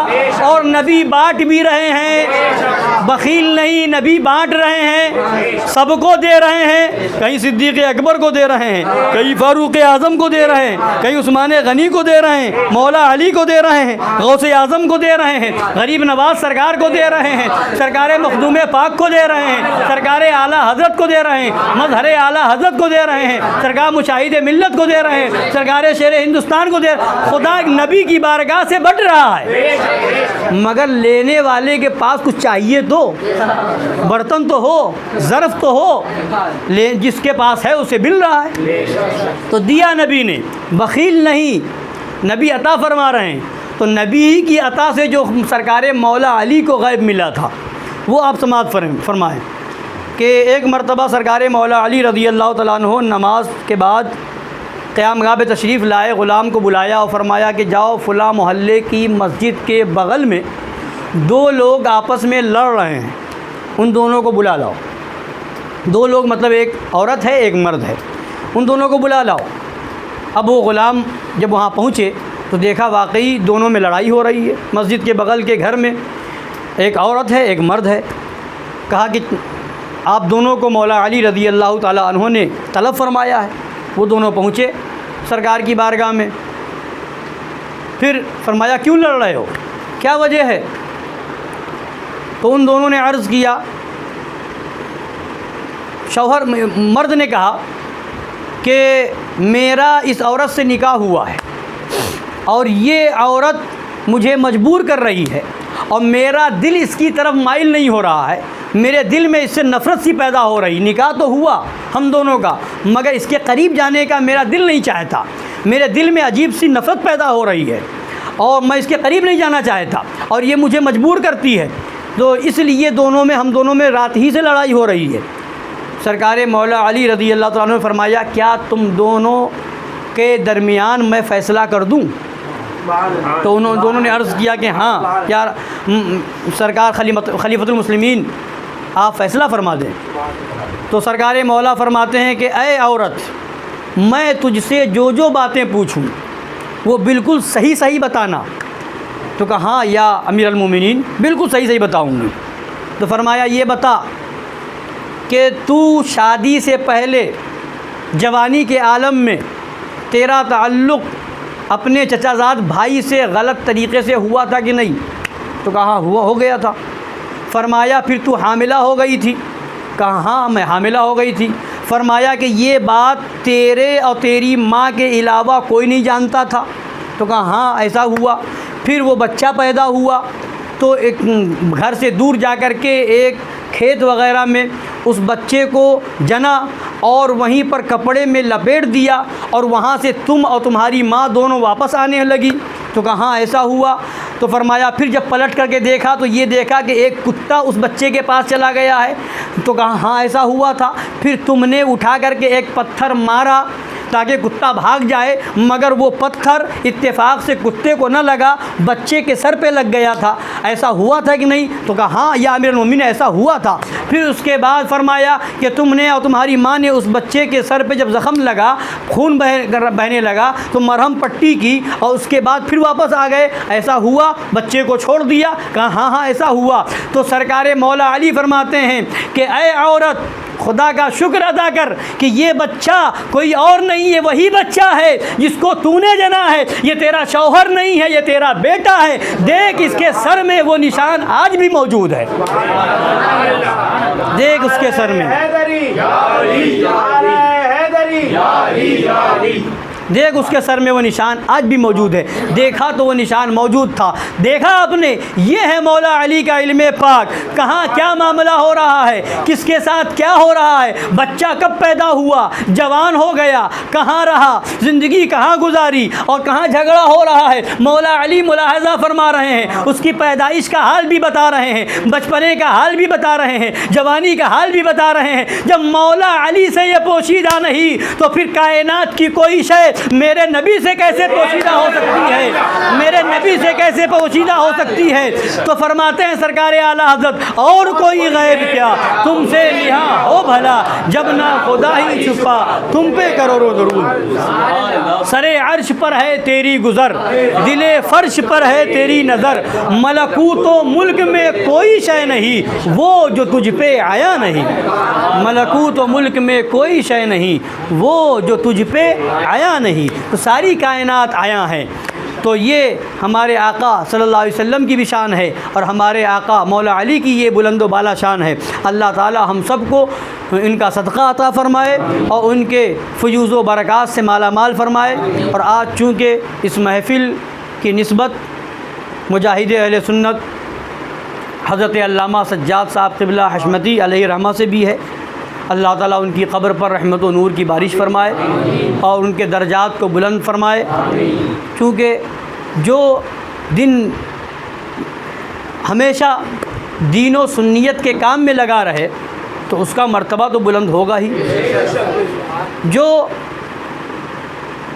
A: اور نبی بانٹ بھی رہے ہیں۔ بخیل نہیں، نبی بانٹ رہے ہیں، سب کو دے رہے ہیں، کہیں صدیق اکبر کو دے رہے ہیں، کہیں فاروق اعظم کو دے رہے ہیں، کہیں عثمان غنی کو دے رہے ہیں، مولا علی کو دے رہے ہیں، غوث اعظم کو دے رہے ہیں، غریب نواز سرکار کو دے رہے ہیں، سرکار مخدوم پاک کو دے رہے ہیں، سرکار اعلیٰ حضرت کو دے رہے ہیں، مظہر اعلیٰ حضرت کو دے رہے ہیں، سرکار مشاہد ملت کو دے رہے ہیں، سرکار شیر ہندوستان کو دے رہے ہیں۔ خدا نبی کی بارگاہ سے بٹ رہا ہے، مگر لینے والے کے پاس کچھ چاہیے تو، برتن تو ہو، ظرف تو ہو، جس کے پاس ہے اسے مل رہا ہے، تو دیا نبی نے، بخیل نہیں، نبی عطا فرما رہے ہیں۔ تو نبی ہی کی عطا سے جو سرکار مولا علی کو غیب ملا تھا وہ آپ سماعت فرمائیں کہ ایک مرتبہ سرکار مولا علی رضی اللہ تعالیٰ عنہ نماز کے بعد قیام گاہ پہ تشریف لائے، غلام کو بلایا اور فرمایا کہ جاؤ فلاں محلے کی مسجد کے بغل میں دو لوگ آپس میں لڑ رہے ہیں، ان دونوں کو بلا لاؤ۔ دو لوگ مطلب ایک عورت ہے ایک مرد ہے، ان دونوں کو بلا لاؤ۔ اب وہ غلام جب وہاں پہنچے تو دیکھا واقعی دونوں میں لڑائی ہو رہی ہے، مسجد کے بغل کے گھر میں ایک عورت ہے ایک مرد ہے۔ کہا کہ آپ دونوں کو مولا علی رضی اللہ تعالیٰ عنہ نے طلب فرمایا ہے۔ وہ دونوں پہنچے سرکار کی بارگاہ میں، پھر فرمایا کیوں لڑ رہے ہو، کیا وجہ ہے؟ تو ان دونوں نے عرض کیا، مرد نے کہا کہ میرا اس عورت سے نکاح ہوا ہے اور یہ عورت مجھے مجبور کر رہی ہے اور میرا دل اس کی طرف مائل نہیں ہو رہا ہے، میرے دل میں اس سے نفرت سی پیدا ہو رہی، نکاح تو ہوا ہم دونوں کا مگر اس کے قریب جانے کا میرا دل نہیں چاہتا، میرے دل میں عجیب سی نفرت پیدا ہو رہی ہے اور میں اس کے قریب نہیں جانا چاہتا اور یہ مجھے مجبور کرتی ہے، تو اس لیے ہم دونوں میں رات ہی سے لڑائی ہو رہی ہے۔ سرکار مولا علی رضی اللہ تعالیٰ عنہ نے فرمایا کیا تم دونوں کے درمیان میں فیصلہ کر دوں؟ تو دونوں نے عرض کیا کہ ہاں یار سرکار خلیفۃ المسلمین آپ فیصلہ فرما دیں۔ تو سرکار مولا فرماتے ہیں کہ اے عورت، میں تجھ سے جو باتیں پوچھوں وہ بالکل صحیح بتانا۔ تو کہا ہاں یا امیر المومنین، بالکل صحیح بتاؤں گی۔ تو فرمایا یہ بتا کہ تو شادی سے پہلے جوانی کے عالم میں تیرا تعلق اپنے چچا زاد بھائی سے غلط طریقے سے ہوا تھا کہ نہیں؟ تو کہا ہو گیا تھا۔ فرمایا پھر تو حاملہ ہو گئی تھی؟ کہا ہاں میں حاملہ ہو گئی تھی۔ فرمایا کہ یہ بات تیرے اور تیری ماں کے علاوہ کوئی نہیں جانتا تھا؟ تو کہا ہاں ایسا ہوا۔ پھر وہ بچہ پیدا ہوا تو ایک گھر سے دور جا کر کے ایک کھیت وغیرہ میں اس بچے کو جنا اور وہیں پر کپڑے میں لپیٹ دیا، اور وہاں سے تم اور تمہاری ماں دونوں واپس آنے لگی؟ تو کہا ہاں ایسا ہوا۔ تو فرمایا پھر جب پلٹ کر کے دیکھا تو یہ دیکھا کہ ایک کتا اس بچے کے پاس چلا گیا ہے؟ تو کہا ہاں ایسا ہوا تھا۔ پھر تم نے اٹھا کر کے ایک پتھر مارا تاکہ کتا بھاگ جائے، مگر وہ پتھر اتفاق سے کتے کو نہ لگا، بچے کے سر پہ لگ گیا تھا، ایسا ہوا تھا کہ نہیں؟ تو کہا ہاں یا امیر المومنین ایسا ہوا تھا۔ پھر اس کے بعد فرمایا کہ تم نے اور تمہاری ماں نے اس بچے کے سر پہ جب زخم لگا، خون بہنے لگا تو مرہم پٹی کی اور اس کے بعد پھر واپس آ گئے، ایسا ہوا؟ بچے کو چھوڑ دیا؟ کہا ہاں ایسا ہوا۔ تو سرکار مولا علی فرماتے ہیں کہ اے عورت، خدا کا شکر ادا کر کہ یہ بچہ کوئی اور نہیں ہے، وہی بچہ ہے جس کو تو نے جنا ہے، یہ تیرا شوہر نہیں ہے، یہ تیرا بیٹا ہے۔ دیکھ اس کے سر میں وہ نشان آج بھی موجود ہے، دیکھ اس کے سر میں، دیکھ اس کے سر میں وہ نشان آج بھی موجود ہے۔ دیکھا تو وہ نشان موجود تھا، دیکھا آپ نے؟ یہ ہے مولا علی کا علم پاک۔ کہاں کیا معاملہ ہو رہا ہے، کس کے ساتھ کیا ہو رہا ہے، بچہ کب پیدا ہوا، جوان ہو گیا، کہاں رہا، زندگی کہاں گزاری اور کہاں جھگڑا ہو رہا ہے، مولا علی ملاحظہ فرما رہے ہیں۔ اس کی پیدائش کا حال بھی بتا رہے ہیں، بچپنے کا حال بھی بتا رہے ہیں، جوانی کا حال بھی بتا رہے ہیں۔ جب مولا علی سے یہ پوشیدہ نہیں تو پھر کائنات کی کوئی شے میرے نبی سے کیسے پوشیدہ ہو سکتی ہے، میرے نبی سے کیسے پوشیدہ ہو سکتی ہے؟ تو فرماتے ہیں سرکار اعلیٰ حضرت، اور کوئی غیب کیا تم سے لہا ہو بھلا، جب نہ خدا ہی چھپا تم پہ کروڑوں درود۔ سر عرش پر ہے تیری گزر، دل فرش پر ہے تیری نظر، ملکوت و ملک میں کوئی شے نہیں وہ جو تجھ پہ آیا نہیں، ملکوت و ملک میں کوئی شے نہیں وہ جو تجھ پہ آیا نہیں۔ تو ساری کائنات آیا ہیں۔ تو یہ ہمارے آقا صلی اللہ علیہ وسلم کی بھی شان ہے، اور ہمارے آقا مولا علی کی یہ بلند و بالا شان ہے۔ اللہ تعالی ہم سب کو ان کا صدقہ عطا فرمائے اور ان کے فیوز و برکات سے مالا مال فرمائے۔ اور آج چونکہ اس محفل کی نسبت مجاہد اہل سنت حضرت علامہ سجاد صاحب قبلہ حشمتی علیہ رحمہ سے بھی ہے، اللہ تعالیٰ ان کی قبر پر رحمت و نور کی بارش فرمائے اور ان کے درجات کو بلند فرمائے۔ کیونکہ جو دن ہمیشہ دین و سنیت کے کام میں لگا رہے تو اس کا مرتبہ تو بلند ہوگا ہی۔ جو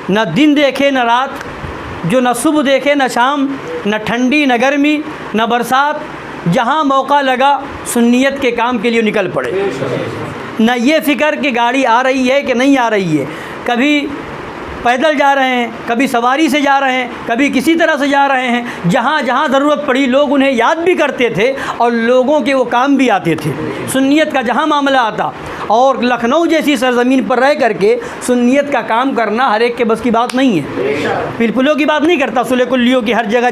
A: نہ دن دیکھے نہ رات، جو نہ صبح دیکھے نہ شام، نہ ٹھنڈی نہ گرمی نہ برسات، جہاں موقع لگا سنیت کے کام کے لیے نکل پڑے۔ نہ یہ فکر کہ گاڑی آ رہی ہے کہ نہیں آ رہی ہے، کبھی پیدل جا رہے ہیں، کبھی سواری سے جا رہے ہیں، کبھی کسی طرح سے جا رہے ہیں، جہاں جہاں ضرورت پڑی لوگ انہیں یاد بھی کرتے تھے اور لوگوں کے وہ کام بھی آتے تھے۔ سنیت کا جہاں معاملہ آتا، اور لکھنؤ جیسی سرزمین پر رہ کر کے سنیت کا کام کرنا ہر ایک کے بس کی بات نہیں ہے۔ پلپلوں کی بات نہیں کرتا، سلے کلیوں کی ہر جگہ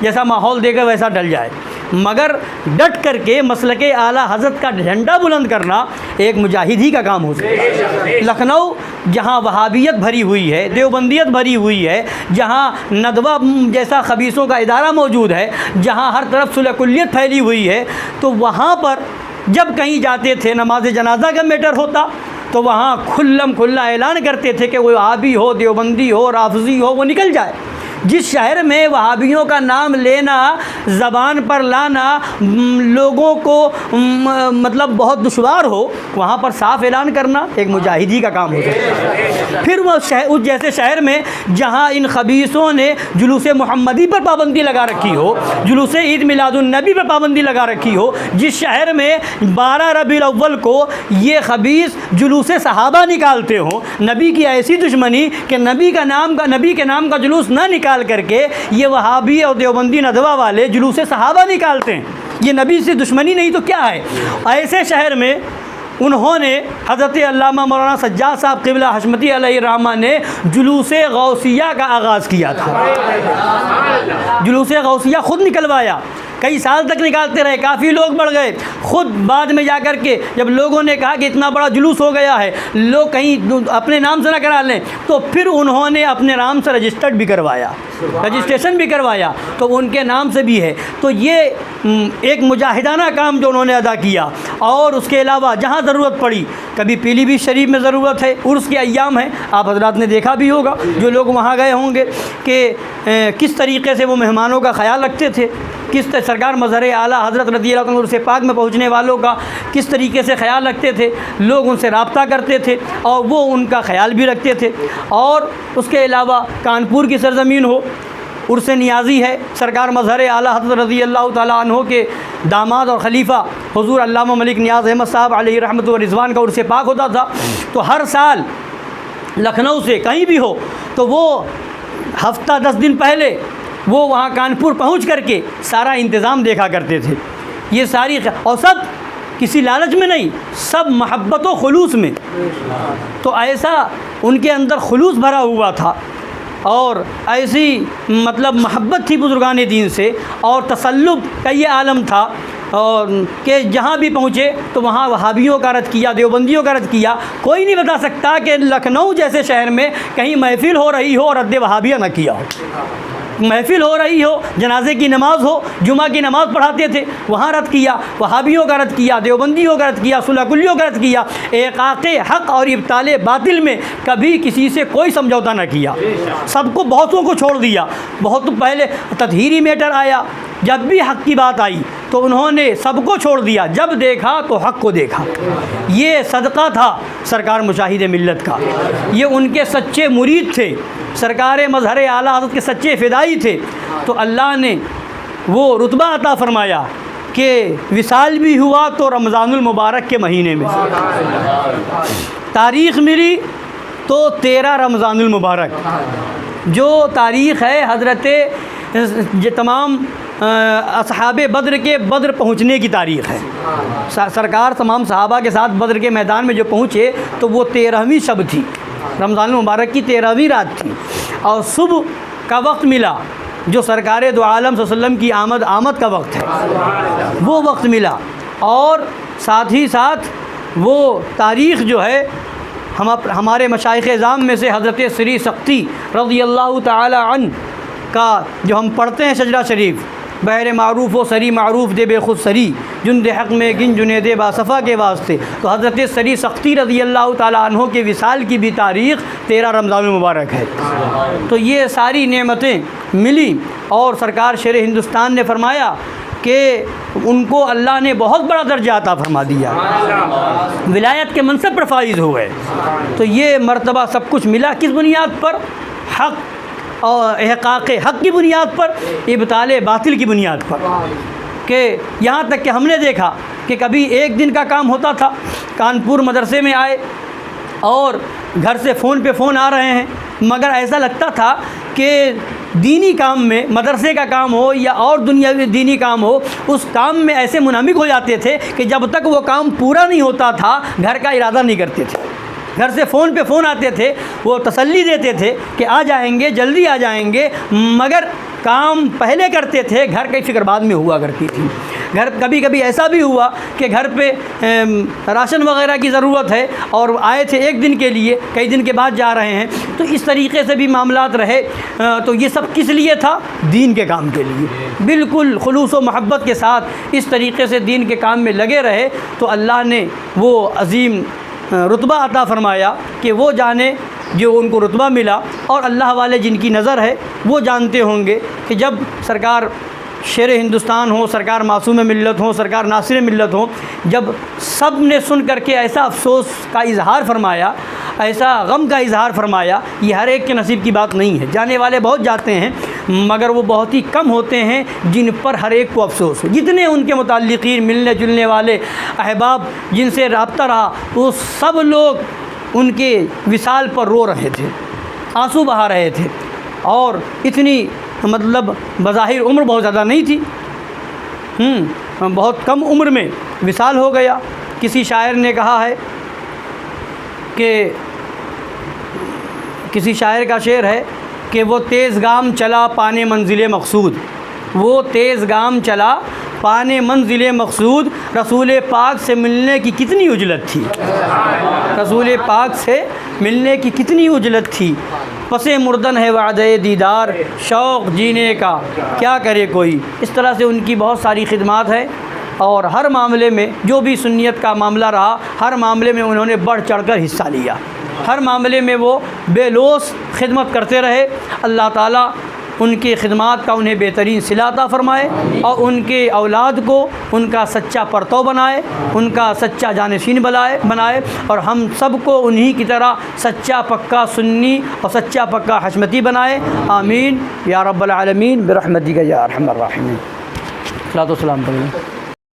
A: جیسا ماحول دے کر ویسا ڈل جائے، مگر ڈٹ کر کے مسلک اعلیٰ حضرت کا جھنڈا بلند کرنا ایک مجاہد ہی کا کام ہوتا ہے۔ لکھنؤ جہاں وہابیت بھری ہوئی ہے، دیوبندیت بھری ہوئی ہے، جہاں ندوہ جیسا خبیثوں کا ادارہ موجود ہے، جہاں ہر طرف صلح کلیت پھیلی ہوئی ہے، تو وہاں پر جب کہیں جاتے تھے نماز جنازہ کا میٹر ہوتا تو وہاں کھلم کھلا اعلان کرتے تھے کہ وہ وہابی ہو، دیوبندی ہو، رافضی ہو، وہ نکل جائے۔ جس شہر میں وہابیوں کا نام لینا، زبان پر لانا لوگوں کو مطلب بہت دشوار ہو، وہاں پر صاف اعلان کرنا ایک مجاہدی کا کام ہوتا ہے۔ پھر وہ اس جیسے شہر میں جہاں ان خبیثوں نے جلوس محمدی پر پابندی لگا رکھی ہو، جلوس عید میلاد النبی پر پابندی لگا رکھی ہو، جس شہر میں 12 ربیع الاول کو یہ خبیث جلوس صحابہ نکالتے ہوں، نبی کی ایسی دشمنی کہ نبی کے نام کا جلوس نہ نکال کر کے یہ وہابی اور دیوبندی ندوہ والے جلوس صحابہ نکالتے ہیں، یہ نبی سے دشمنی نہیں تو کیا ہے؟ ایسے شہر میں انہوں نے حضرت علامہ مولانا سجاد صاحب قبلہ حشمتی علیہ الرحمہ نے جلوس غوثیہ کا آغاز کیا تھا۔ جلوس غوثیہ خود نکلوایا، کئی سال تک نکالتے رہے، کافی لوگ بڑھ گئے، خود بعد میں جا کر کے جب لوگوں نے کہا کہ اتنا بڑا جلوس ہو گیا ہے، لوگ کہیں اپنے نام سے نہ کرا لیں، تو پھر انہوں نے اپنے نام سے رجسٹرڈ بھی کروایا، رجسٹریشن بھی کروایا، تو ان کے نام سے بھی ہے۔ تو یہ ایک مجاہدانہ کام جو انہوں نے ادا کیا۔ اور اس کے علاوہ جہاں ضرورت پڑی، کبھی پیلی بھیت شریف میں ضرورت ہے، عرس کے ایام ہیں، آپ حضرات نے دیکھا بھی ہوگا جو لوگ وہاں گئے ہوں گے کہ کس طریقے سے وہ مہمانوں کا خیال رکھتے تھے، کس سرکار مظہر اعلیٰ حضرت رضی اللہ عنہ عرس پاک میں پہنچنے والوں کا کس طریقے سے خیال رکھتے تھے، لوگ ان سے رابطہ کرتے تھے اور وہ ان کا خیال بھی رکھتے تھے۔ اور اس کے علاوہ کانپور کی سرزمین ہو، عرس نیازی ہے، سرکار مظہر اعلیٰ حضرت رضی اللہ تعالیٰ عنہ کے داماد اور خلیفہ حضور علامہ ملک نیاز احمد صاحب علیہ رحمۃ و رضوان کا عرس پاک ہوتا تھا، تو ہر سال لکھنؤ سے کہیں بھی ہو تو وہ ہفتہ 10 دن پہلے وہ وہاں کانپور پہنچ کر کے سارا انتظام دیکھا کرتے تھے۔ یہ ساری اور سب کسی لالچ میں نہیں، سب محبت و خلوص میں۔ تو ایسا ان کے اندر خلوص بھرا ہوا تھا اور ایسی مطلب محبت تھی بزرگان دین سے، اور تسلب کا یہ عالم تھا اور کہ جہاں بھی پہنچے تو وہاں وہابیوں کا رد کیا، دیوبندیوں کا رد کیا۔ کوئی نہیں بتا سکتا کہ لکھنؤ جیسے شہر میں کہیں محفل ہو رہی ہو اور رد وہابیہ نہ کیا ہو۔ محفل ہو رہی ہو، جنازے کی نماز ہو، جمعہ کی نماز پڑھاتے تھے، وہاں رد کیا، وہابیوں کا رد کیا، دیوبندیوں کا رد کیا، صلح کلیوں کا رد کیا۔ احقاق حق اور ابطال باطل میں کبھی کسی سے کوئی سمجھوتا نہ کیا، سب کو بہتوں کو چھوڑ دیا۔ بہت پہلے تطہیری میٹر آیا، جب بھی حق کی بات آئی تو انہوں نے سب کو چھوڑ دیا، جب دیکھا تو حق کو دیکھا۔ یہ صدقہ تھا سرکار مشاہد ملت کا، یہ ان کے سچے مرید تھے، سرکار مظہر اعلیٰ حضرت کے سچے فدائی تھے۔ تو اللہ نے وہ رتبہ عطا فرمایا کہ وصال بھی ہوا تو رمضان المبارک کے مہینے میں، تاریخ ملی تو 13 رمضان المبارک، جو تاریخ ہے حضرت تمام اصحاب بدر کے بدر پہنچنے کی تاریخ ہے۔ سرکار تمام صحابہ کے ساتھ بدر کے میدان میں جو پہنچے تو وہ 13ویں شب تھی، رمضان المبارک کی 13ویں رات تھی، اور صبح کا وقت ملا جو سرکار دو عالم صلی اللہ علیہ وسلم کی آمد کا وقت ہے، وہ وقت ملا۔ اور ساتھ ہی ساتھ وہ تاریخ جو ہے ہمارے مشائخ اعظام میں سے حضرت سری سختی رضی اللہ تعالی عنہ کا جو ہم پڑھتے ہیں شجرہ شریف، بہر معروف و سری معروف دے بے خود سری، جند حق میں گن جنید باصفا کے واسطے، تو حضرت سری سختی رضی اللہ تعالیٰ عنہ کے وصال کی بھی تاریخ 13 رمضان المبارک ہے۔ تو یہ ساری نعمتیں ملی، اور سرکار شیر ہندوستان نے فرمایا کہ ان کو اللہ نے بہت بڑا درجہ عطا فرما دیا، ولایت کے منصب پر فائز ہوئے۔ تو یہ مرتبہ سب کچھ ملا کس بنیاد پر؟ حق اور احقاق حق کی بنیاد پر، ابطال باطل کی بنیاد پر۔ کہ یہاں تک کہ ہم نے دیکھا کہ کبھی ایک دن کا کام ہوتا تھا، کانپور مدرسے میں آئے اور گھر سے فون پہ فون آ رہے ہیں، مگر ایسا لگتا تھا کہ دینی کام میں، مدرسے کا کام ہو یا اور دنیاوی دینی کام ہو، اس کام میں ایسے منہمک ہو جاتے تھے کہ جب تک وہ کام پورا نہیں ہوتا تھا گھر کا ارادہ نہیں کرتے تھے۔ گھر سے فون پہ فون آتے تھے، وہ تسلی دیتے تھے کہ آ جائیں گے، جلدی آ جائیں گے، مگر کام پہلے کرتے تھے، گھر کی فکر بعد میں ہوا کرتی تھی۔ گھر کبھی کبھی ایسا بھی ہوا کہ گھر پہ راشن وغیرہ کی ضرورت ہے اور آئے تھے ایک دن کے لیے، کئی دن کے بعد جا رہے ہیں، تو اس طریقے سے بھی معاملات رہے۔ تو یہ سب کس لیے تھا؟ دین کے کام کے لیے، بالکل خلوص و محبت کے ساتھ اس طریقے سے دین کے کام میں لگے رہے، تو اللہ نے وہ عظیم رتبہ عطا فرمایا کہ وہ جانے جو ان کو رتبہ ملا، اور اللہ والے جن کی نظر ہے وہ جانتے ہوں گے کہ جب سرکار شیر ہندوستان ہو، سرکار معصوم ملت ہوں، سرکار ناصر ملت ہوں، جب سب نے سن کر کے ایسا افسوس کا اظہار فرمایا، ایسا غم کا اظہار فرمایا، یہ ہر ایک کے نصیب کی بات نہیں ہے۔ جانے والے بہت جاتے ہیں مگر وہ بہت ہی کم ہوتے ہیں جن پر ہر ایک کو افسوس ہو۔ جتنے ان کے متعلقین، ملنے جلنے والے احباب جن سے رابطہ رہا، وہ سب لوگ ان کے وصال پر رو رہے تھے، آنسو بہا رہے تھے، اور اتنی مطلب بظاہر عمر بہت زیادہ نہیں تھی، بہت کم عمر میں وصال ہو گیا۔ کسی شاعر نے کہا ہے کہ کسی شاعر کا شعر ہے کہ وہ تیز گام چلا پانے منزل مقصود، وہ تیز گام چلا پانے منزل مقصود، رسول پاک سے ملنے کی کتنی عجلت تھی، رسول پاک سے ملنے کی کتنی عجلت تھی، پس مردن ہے وعدہ دیدار، شوق جینے کا کیا کرے کوئی۔ اس طرح سے ان کی بہت ساری خدمات ہیں، اور ہر معاملے میں جو بھی سنیت کا معاملہ رہا، ہر معاملے میں انہوں نے بڑھ چڑھ کر حصہ لیا، ہر معاملے میں وہ بے لوث خدمت کرتے رہے۔ اللہ تعالیٰ ان کی خدمات کا انہیں بہترین صلہ عطا فرمائے، اور ان کے اولاد کو ان کا سچا پرتو بنائے، ان کا سچا جانشین بنائے، اور ہم سب کو انہی کی طرح سچا پکا سنی اور سچا پکا حشمتی بنائے۔ آمین یا رب العالمین برحمتک یا ارحم الراحمین۔ صلاۃ و سلام علیہ۔